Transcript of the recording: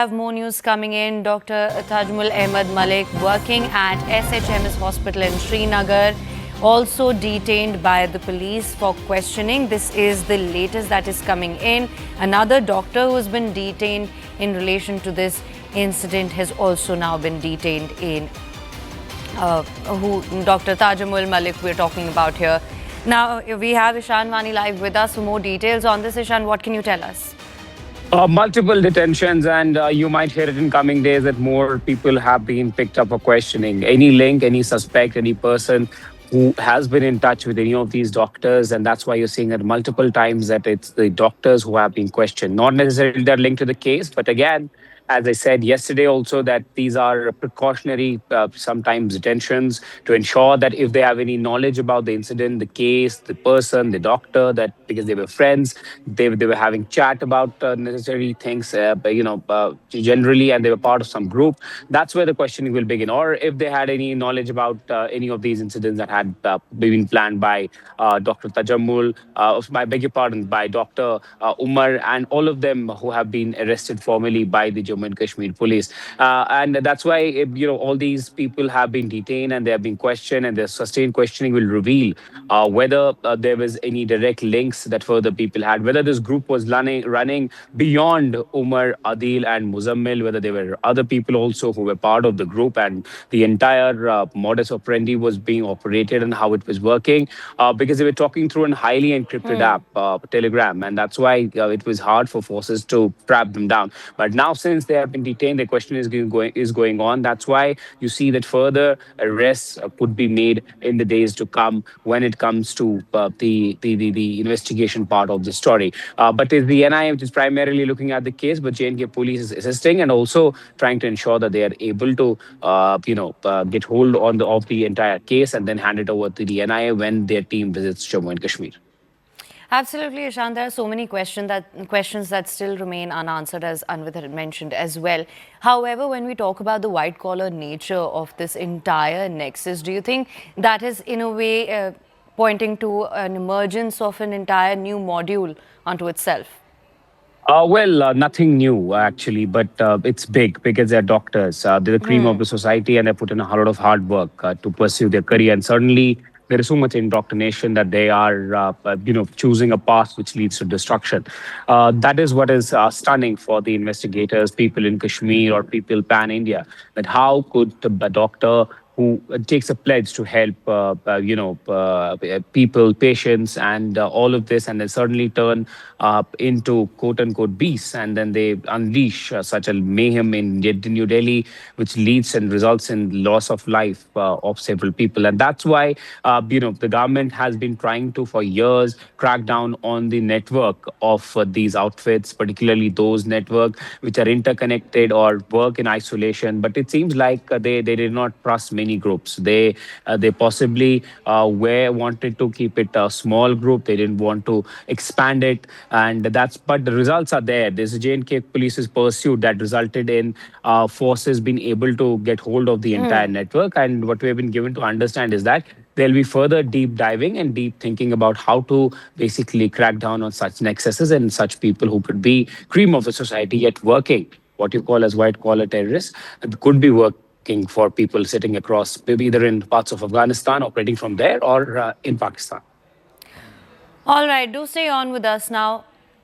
Have more news coming in. Dr. Tajamul Ahmed Malik, working at SHMS Hospital in Srinagar, also detained by the police for questioning. This is the latest that is coming in. Another doctor who has been detained in relation to this incident has also now been detained in Dr. Tajamul Malik we're talking about here. Now, we have Ishan Vani live with us for more details on this. Ishan, what can you tell us? Multiple detentions, and you might hear it in coming days that more people have been picked up for questioning. Any link, any suspect, any person who has been in touch with any of these doctors, and that's why you're seeing it multiple times that it's the doctors who have been questioned. Not necessarily they're linked to the case, but again, as I said yesterday also, that these are precautionary, sometimes detentions to ensure that if they have any knowledge about the incident, the case, the person, the doctor, that because they were friends, they were having chat about necessary things, generally, and they were part of some group. That's where the questioning will begin. Or if they had any knowledge about any of these incidents that had been planned by Dr. Tajamul, I beg your pardon, by Dr. Umar, and all of them who have been arrested formally by the Jammu and Kashmir police. And that's why, all these people have been detained and they have been questioned, and their sustained questioning will reveal whether there was any direct links that further people had, whether this group was running beyond Umar, Adil, and Muzammil, whether there were other people also who were part of the group, and the entire modus operandi was being operated and how it was working, because they were talking through a highly encrypted app, Telegram, and that's why it was hard for forces to trap them down. But now, since they have been detained, the question is going on. That's why you see that further arrests could be made in the days to come when it comes to the investigation part of the story. But it's the NIA which is primarily looking at the case, but J&K police is assisting and also trying to ensure that they are able to, get hold of the entire case and then hand it over to the NIA when their team visits Jammu and Kashmir. Absolutely, Ishan. There are so many questions that still remain unanswered, as Anvit had mentioned as well. However, when we talk about the white-collar nature of this entire nexus, do you think that is, in a way, pointing to an emergence of an entire new module unto itself? Nothing new actually, but it's big because they're doctors. They're the cream of the society, and they put in a lot of hard work to pursue their career. And certainly, there is so much indoctrination that they are, choosing a path which leads to destruction. That is what is stunning for the investigators, people in Kashmir or people pan India. That how could a doctor who takes a pledge to help, people, patients, and all of this, and they certainly turn into quote unquote beasts, and then they unleash such a mayhem in New Delhi, which leads and results in loss of life of several people. And that's why, the government has been trying to, for years, crack down on the network of these outfits, particularly those network which are interconnected or work in isolation. But it seems like they did not trust many groups. They possibly were wanted to keep it a small group. They didn't want to expand it, and but the results are there. There's a J&K police's pursuit that resulted in forces being able to get hold of the entire network. And what we have been given to understand is that there'll be further deep diving and deep thinking about how to basically crack down on such nexuses and such people who could be cream of the society yet working what you call as white collar terrorists, could be working for people sitting across, maybe either in parts of Afghanistan, operating from there, or in Pakistan. All right, do stay on with us now.